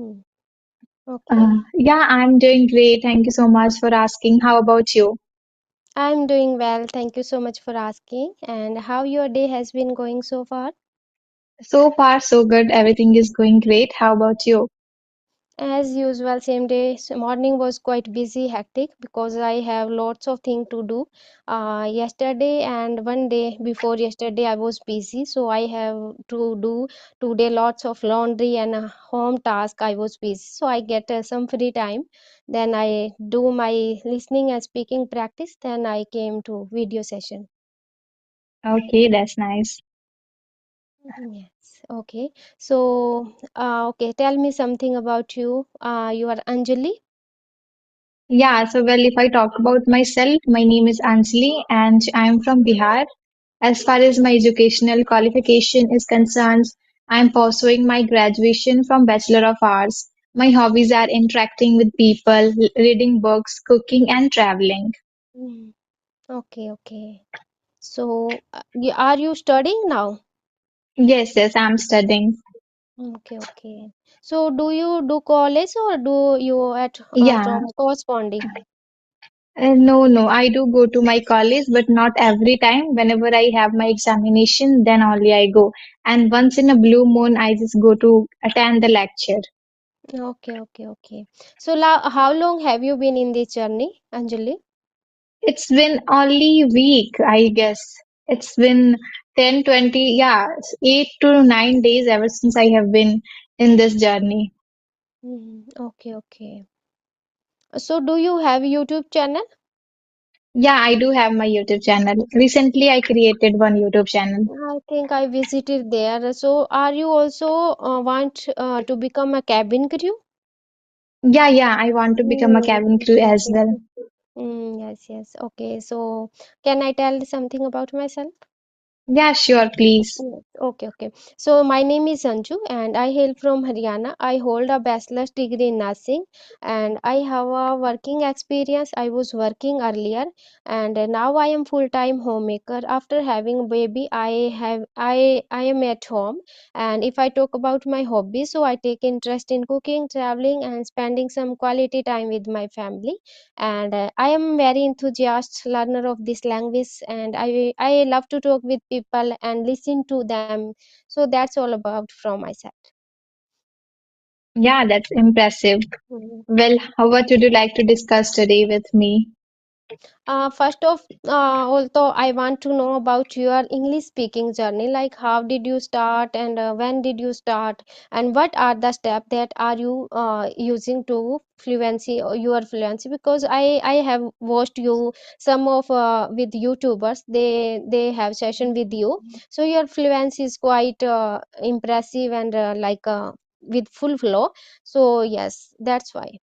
Hmm. Okay. Yeah, I'm doing great. Thank you so much for asking. How about you? I'm doing well. Thank you so much for asking. And how your day has been going so far? So far, so good. Everything is going great. How about you? As usual, same day. So morning was quite busy, hectic because I have lots of things to do. Yesterday and one day before yesterday, I was busy, so I have to do today lots of laundry and home task. I was busy, so I get some free time. Then I do my listening and speaking practice. Then I came to video session. Okay, that's nice. Yes. Okay. So, okay, tell me something about you. You are Anjali. Yeah, so well, if I talk about myself, my name is Anjali and I'm from Bihar. As far as my educational qualification is concerned, I'm pursuing my graduation from Bachelor of Arts. My hobbies are interacting with people, reading books, cooking, and traveling. Mm, okay, okay. So, are you studying now? Yes, yes, I'm studying. Okay, okay. So, do you do college or do you at Yeah, corresponding? no, no, I do go to my college, but not every time. Whenever I have my examination, then only I go. And once in a blue moon, I just go to attend the lecture. Okay, okay, okay. So, how long have you been in this journey, Anjali? It's been only week, I guess. It's been 10, 20, yeah, 8 to 9 days ever since I have been in this journey. Okay, okay. So, do you have YouTube channel? Yeah, I do have my YouTube channel. Recently, I created one YouTube channel. I think I visited there. So, are you also want to become a cabin crew? Yeah, yeah, I want to become a cabin crew as Okay. well. Yes, yes. Okay. So, can I tell something about myself? Yeah, sure, please. Yes, okay, okay. So my name is Sanju and I hail from Haryana. I hold a bachelor's degree in nursing and I have a working experience. I was working earlier and now I am full-time homemaker. After having baby, I am at home. And if I talk about my hobbies, so I take interest in cooking, traveling, and spending some quality time with my family. And I am very enthusiast learner of this language and I love to talk with people and listen to them. So that's all about from my side. Yeah, that's impressive. Mhm. Well, what would you like to discuss today with me? First of although I want to know about your English speaking journey, like how did you start and when did you start, and what are the steps that are you using to fluency or your fluency? Because I have watched you some of with YouTubers, they have session with you, so your fluency is quite impressive and with full flow. So yes, that's why.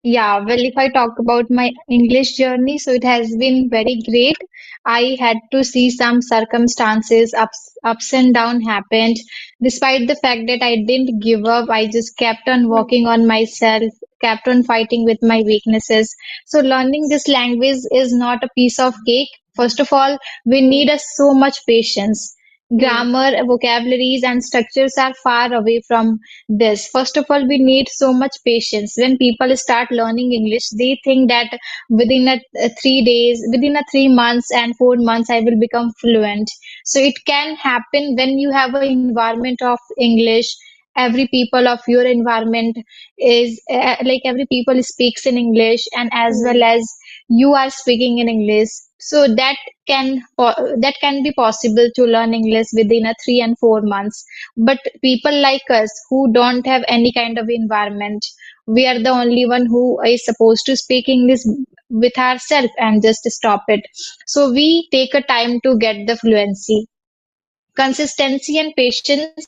Yeah, well, if I talk about my English journey, so it has been very great. I had to see some circumstances, ups and down happened. Despite the fact that I didn't give up, I just kept on working on myself, kept on fighting with my weaknesses. So learning this language is not a piece of cake. First of all, we need a, so much patience. Hmm. Grammar, vocabularies, and structures are far away from this. First of all, we need so much patience. When people start learning English, they think that within a 3 days, within a 3 months and 4 months, I will become fluent. So it can happen when you have an environment of English. Every people of your environment is like every people speaks in English, and as well Hmm. as you are speaking in English. So that can be possible to learn English within a 3 and 4 months. But people like us who don't have any kind of environment, we are the only one who is supposed to speak English with ourselves and just stop it. So we take a time to get the fluency. Consistency and patience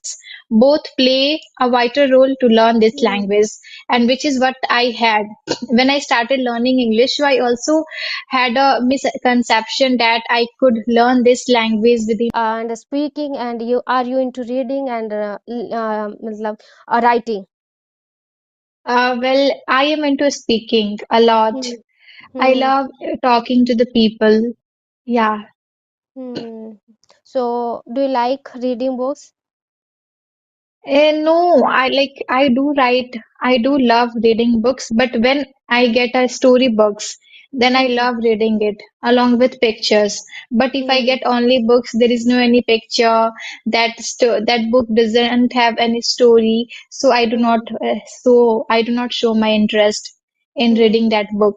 both play a vital role to learn this Hmm. language, and which is what I had. When I started learning English, I also had a misconception that I could learn this language within. And speaking, and you are you into reading and matlab, writing? Well, I am into speaking a lot. Hmm. I Hmm. love talking to the people. Yeah. Hmm. So do you like reading books? No, I do write. I do love reading books, but when I get a story books, then I Hmm. love reading it along with pictures. But if I Hmm. get only books, there is no any picture. That book doesn't have any story, so Hmm. I do not show my interest in reading Hmm. that book.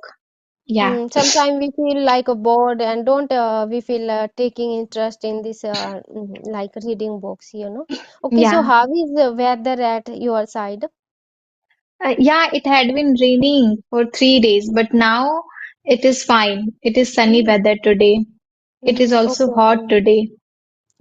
Yeah, Sometimes we feel like a bored and don't we feel taking interest in this like reading books, you know. Okay, so yeah. how is the weather at your side? Yeah, it had been raining for 3 days, but now it is fine. It is sunny Mm. weather today. It is also Okay, hot okay. today.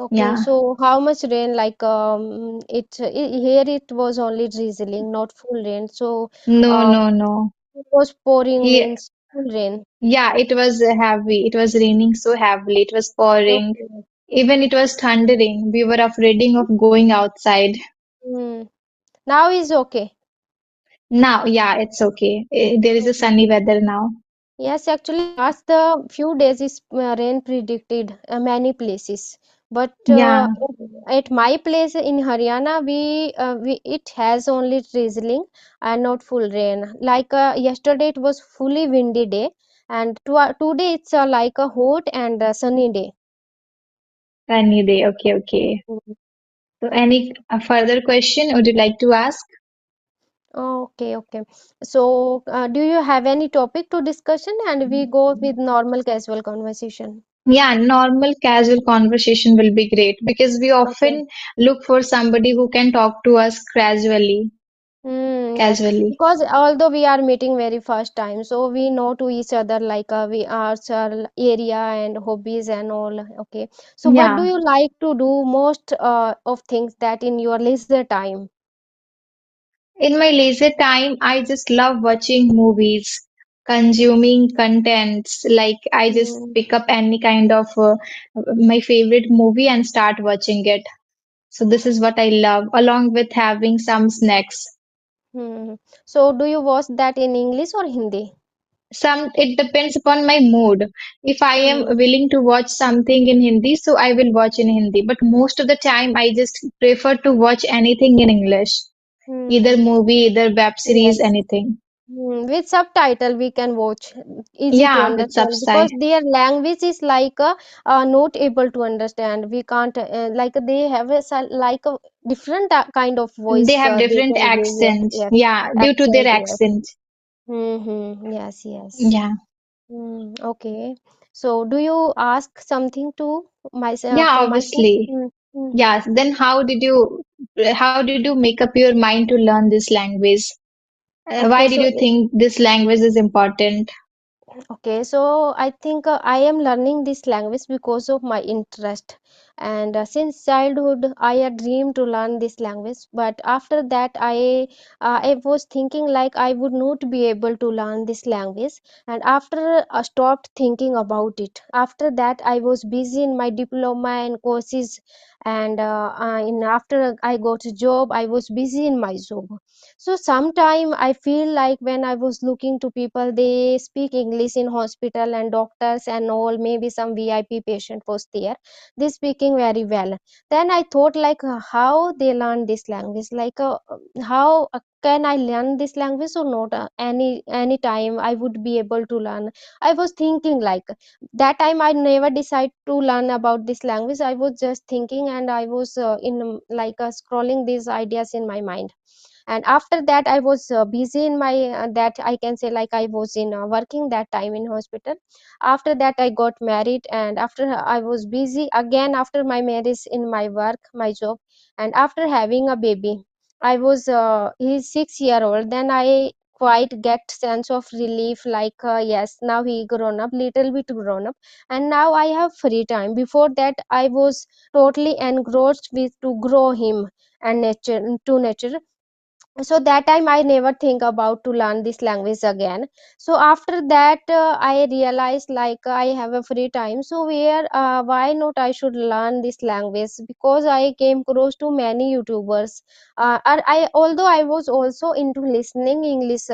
Okay, Yeah. so how much rain? Like here it was only drizzling, not full rain. So No, uh, no, no. it was pouring Here, means full rain. yeah, it was heavy. It was raining so heavily. It was pouring. Okay. Even it was thundering. We were afraid of going outside. Mm. Now is okay. Now, yeah, it's okay. There is a sunny weather now. Yes, actually, last the few days is rain predicted many places. But Yeah, at my place in Haryana, we it has only drizzling and not full rain. Like yesterday, it was fully windy day, and today it's like a hot and sunny day. sunny day. Okay, okay. Mhm. So, any further question would you like to ask? Okay, okay. So, do you have any topic to discussion? And we go with normal casual conversation. Yeah, normal casual conversation will be great because we Okay. often look for somebody who can talk to us Yes, casually. because although we are meeting very first time, so we know to each other like we are area and hobbies and all. Okay, so what do Yeah, you like to do most of things that in your leisure time? in my leisure time, I just love watching movies, consuming contents. Like I just Mm, pick up any kind of my favorite movie and start watching it. So this is what I love, along with having some snacks. hmm. So do you watch that in English or Hindi? It depends upon my mood. If I am Hmm. willing to watch something in Hindi, so I will watch in Hindi. But most of the time, I just prefer to watch anything in English, either Hmm. movie, either web series, Yes. anything. With subtitle we can watch, easy to Yeah, with understand subside. because their language is like not able to understand. We can't like they have like a different kind of They voice have they different can give. Yes, accents. yes, Yeah, due to their accent. Yes. accent. Mm-hmm. Yes, yes. Yeah, Okay. So do you ask something to myself yeah, from myself? obviously. Yeah. Then how did you make up your mind to learn this language? Why Okay, did so you think this language is important? okay, so I think I am learning this language because of my interest. And since childhood, I had dreamed to learn this language. But after that, I was thinking like I would not be able to learn this language. And after I stopped thinking about it. After that, I was busy in my diploma and courses. And after I got a job, I was busy in my job. So sometime I feel like when I was looking to people, they speak English in hospital and doctors and all, maybe some VIP patient was there. They speaking very well. Then I thought like how they learn this language, like how can I learn this language or not? Any time I would be able to learn. I was thinking like that time I never decide to learn about this language. I was just thinking and I was in like scrolling these ideas in my mind. And after that I was busy in my that I can say like I was in working that time in hospital. After that I got married, and after I was busy again after my marriage in my work, my job. And after having a baby, I was he's 6 year old, then I quite get sense of relief like yes, now he grown up, little bit grown up, and now I have free time. Before that I was totally engrossed with to grow him and nature to nature. So that time I never think about to learn this language again. So after that I realized like I have a free time, so where why not I should learn this language, because I came across to many youtubers. And I although I was also into listening english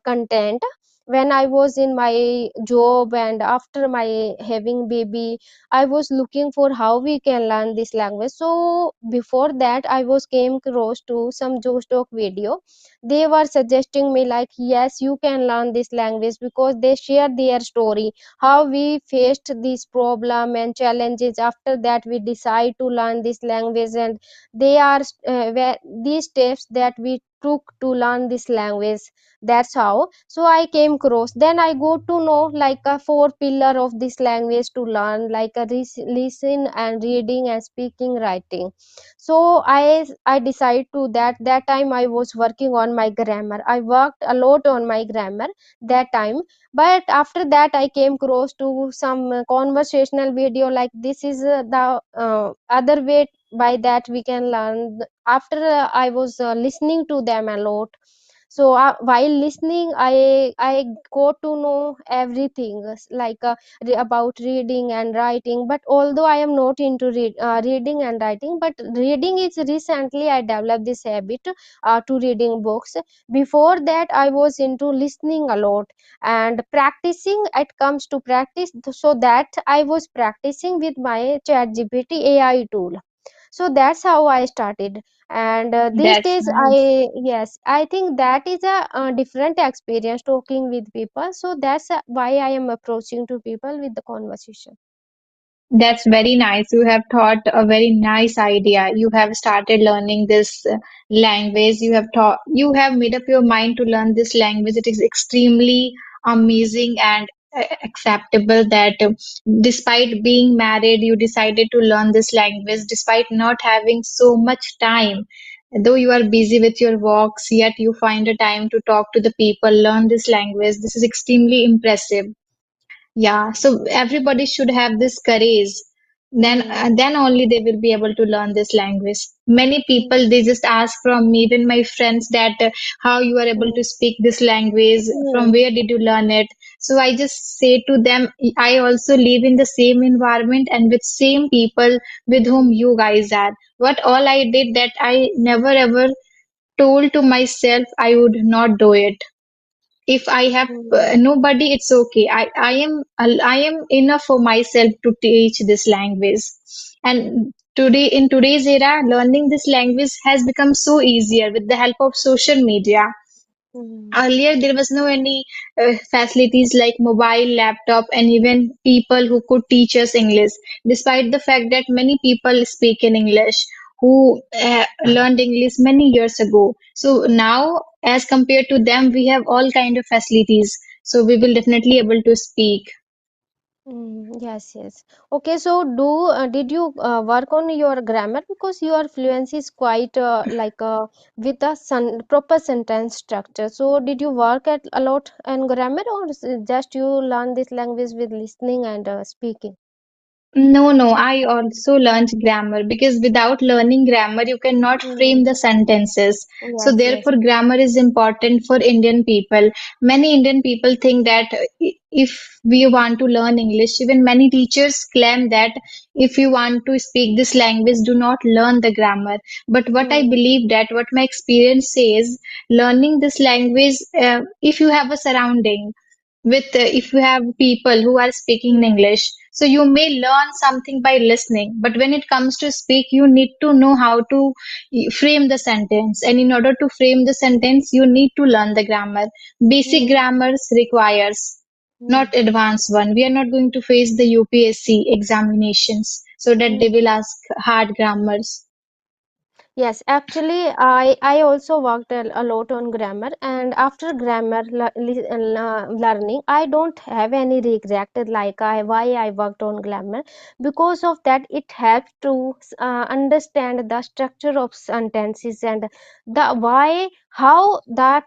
content, when I was in my job and after my having baby, I was looking for how we can learn this language. So before that, I was came across to some Jostock video. They were suggesting me like, yes, you can learn this language, because they share their story, how we faced this problem and challenges. After that, we decide to learn this language, and they are where these steps that we took to learn this language. That's how. So I came across, then I go to know like a four pillar of this language to learn, like a listen and reading and speaking, writing. So I decide to that time I was working on my grammar. I worked a lot on my grammar that time. But after that, I came across to some conversational video, like this is the other way by that we can learn. After I was listening to them a lot. So while listening, I got to know everything, like about reading and writing. But although I am not into reading and writing, but reading is recently I developed this habit to reading books. Before that, I was into listening a lot and practicing. It comes to practice, so that I was practicing with my chat gpt AI tool. So that's how I started. And these That's days, nice. yes, I think that is a different experience talking with people. So that's why I am approaching to people with the conversation. That's very nice. You have thought a very nice idea. You have started learning this language. You have made up your mind to learn this language. It is extremely amazing and acceptable that despite being married, you decided to learn this language despite not having so much time. Though you are busy with your works, yet you find a time to talk to the people, learn this language. This is extremely impressive. Yeah, so everybody should have this courage. Hmm. Then only they will be able to learn this language. Many Hmm. people they just ask from me, even my friends, that how you are able Hmm. to speak this language, from Hmm. where did you learn it? So I just say to them, I also live in the same environment and with same people with whom Hmm. you guys are. What all I did that I never ever told to myself I would not do it. If I have Hmm. nobody, it's okay. I am enough for myself to teach this language. And today, in today's era, learning this language has become so easier with the help of social media. Hmm. Earlier, there was no any facilities like mobile, laptop, and even people who could teach us English. Despite the fact that many people speak in English, who learned English many years ago. So now, as compared to them, we have all kind of facilities. So we will definitely able to speak. Yes, yes. Okay, so did you work on your grammar, because your fluency is quite like with a proper sentence structure. So did you work at a lot on grammar, or just you learn this language with listening and speaking? No, no, I also learned grammar because without learning grammar, you cannot Mm, frame the sentences. So, yes, yes. therefore, grammar is important for Indian people. Many Indian people think that if we want to learn English, even many teachers claim that if you want to speak this language, do not learn the grammar. But what I Mm, believe that what my experience says, learning this language, if you have a surrounding, with if you have people who are speaking in English, so you may learn something by listening, but when it comes to speak you need to know how to frame the sentence, and in order to frame the sentence you need to learn the grammar. Basic mm, grammars requires, mm, not advanced one. We are not going to face the UPSC examinations so that they mm. will ask hard grammars. Yes, actually, I also worked a lot on grammar, and after grammar learning, I don't have any regret like I why I worked on grammar. Because of that, it helps to understand the structure of sentences and the why how that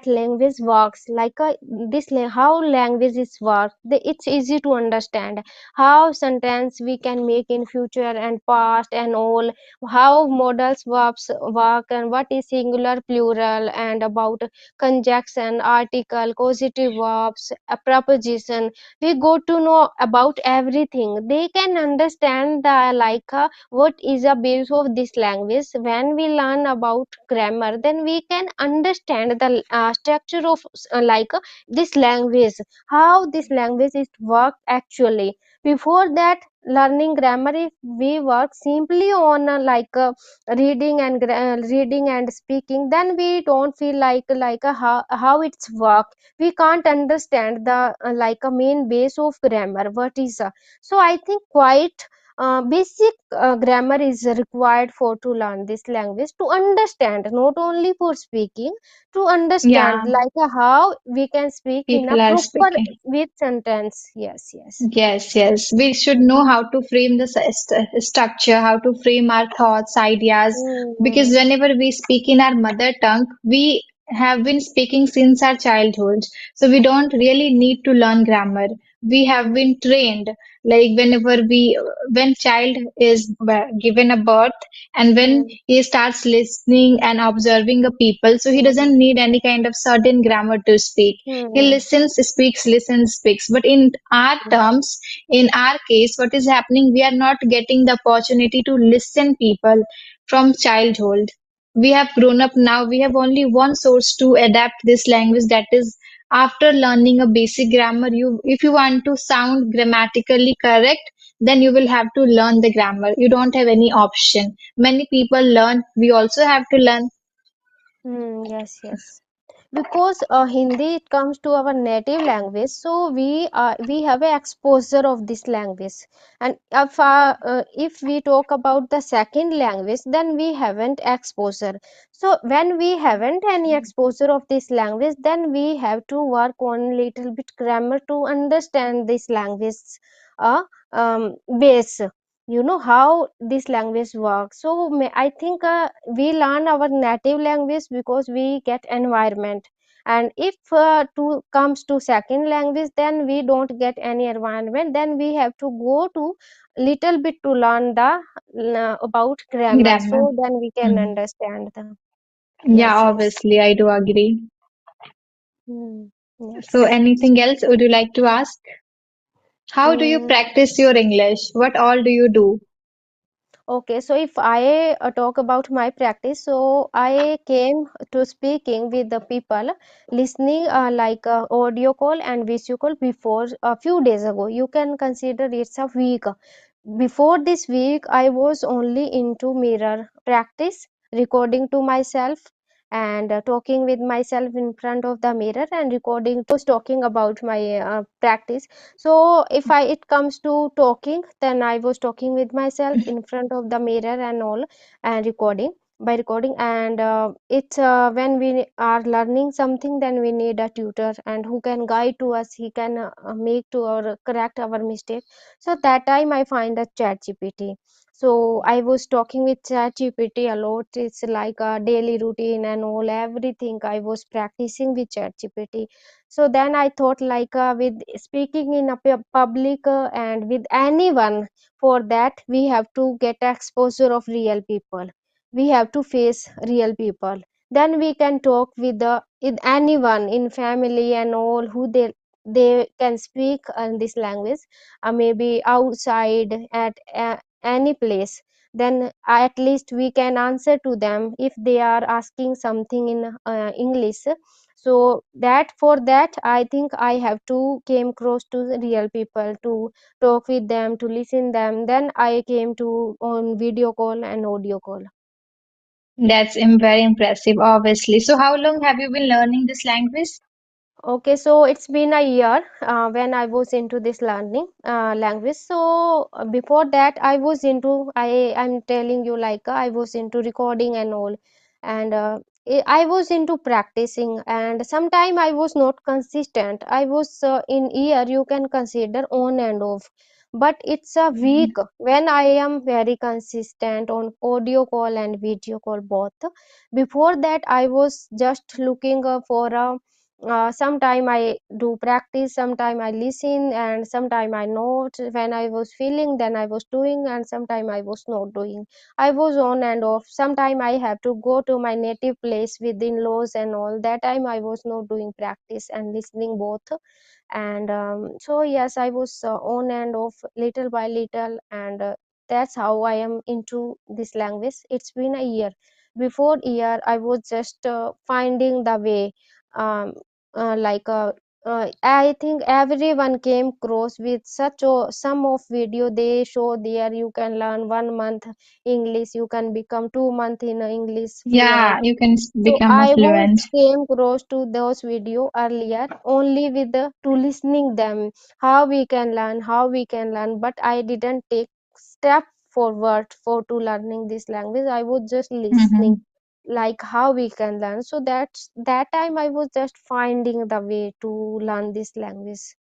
language works. Like how languages work, it's easy to understand how sentence we can make in future and past and all, how modals verbs work and what is singular plural, and about conjunction, article, causative verbs, a preposition. We go to know about everything. They can understand the like what is a base of this language. When we learn about grammar, then we can understand the structure of this language, how this language is work actually. Before that, learning grammar, if we work simply on reading and speaking, then we don't feel how it's work. We can't understand the main base of grammar, what is so I think quite basic grammar is required for to learn this language, to understand, not only for speaking, to understand Yeah, how we can speak in a people are proper speaking. with sentence. Yes, yes. Yes, yes. We should Mm. know how to frame the structure, how to frame our thoughts, ideas, because Mm. whenever we speak in our mother tongue, we have been speaking since our childhood. So we don't really need to learn grammar. We have been trained, like when child is given a birth and when Mm. he starts listening and observing the people, so he Mm. doesn't need any kind of certain grammar to speak. He Mm. listens, speaks, listens, speaks. But in our terms, in our case, what is happening? We are not getting the opportunity to listen people from childhood. We have grown up now. We have only one source to adapt this language. That is after learning a basic grammar. If you want to sound grammatically correct, then you will have to learn the grammar. You don't have any option. Many people learn. We also have to learn. Yes, yes. Because Hindi, it comes to our native language, so we have a exposure of this language. And if we talk about the second language, then we haven't exposure. So when we haven't any exposure of this language, then we have to work on little bit grammar to understand this language uh, base. You know how this language works. So I think we learn our native language because we get environment. And if to comes to second language, then we don't get any environment, then we have to go to little bit to learn the about grammar, Grammar. so then we can Mhm. understand the. Yeah, Yes, yes. obviously, I do agree. Hmm. So, Yes. anything else would you like to ask? How do you Hmm. practice your English? What all do you do? Okay, so if I talk about my practice, so I came to speaking with the people, listening audio call and video call before a few days ago. You can consider it's a week. Before this week, I was only into mirror practice, recording to myself and talking with myself in front of the mirror and recording. Was talking about my practice. So if I it comes to talking, then I was talking with myself in front of the mirror and all, and recording by recording. And it's when we are learning something, then we need a tutor and who can guide to us. He can make to or correct our mistake. So that time I find a chat gpt. So I was talking with chat gpt a lot. It's like a daily routine and all, everything I was practicing with chat gpt. So then I thought with speaking in a public and with anyone, for that we have to get exposure of real people. We have to face real people, then we can talk with anyone in family and all, who they can speak this language, maybe outside at any place. Then at least we can answer to them if they are asking something in english. So that for that I think I have to came close to the real people to talk with them, to listen them. Then I came to on video call and audio call. That's very impressive, obviously. So, how long have you been learning this language? Okay, so it's been a year when I was into this learning language. So before that, I was into I'm telling you I was into recording and all, and I was into practicing. And sometime I was not consistent. I was in year you can consider on and off, but it's a week when I am very consistent on audio call and video call both. Before that, I was just looking for a sometime I do practice, sometime I listen, and sometime I note. When I was feeling, then I was doing, and sometime I was not doing. I was on and off. Sometime I have to go to my native place with in-laws and all. That time I was not doing practice and listening both. And so yes, I was on and off little by little, and that's how I am into this language. It's been a year. before year I was just finding the way. um, like I think everyone came across with such a some of video they show there. You can learn 1 month English, you can become 2 month in English Yeah, fluent. you can So become a I was fluent. came across to those video earlier only with the to listening them, how we can learn, how we can learn, but I didn't take step forward for to learning this language. I was just listening Mm-hmm. like how we can learn. So that time I was just finding the way to learn this language.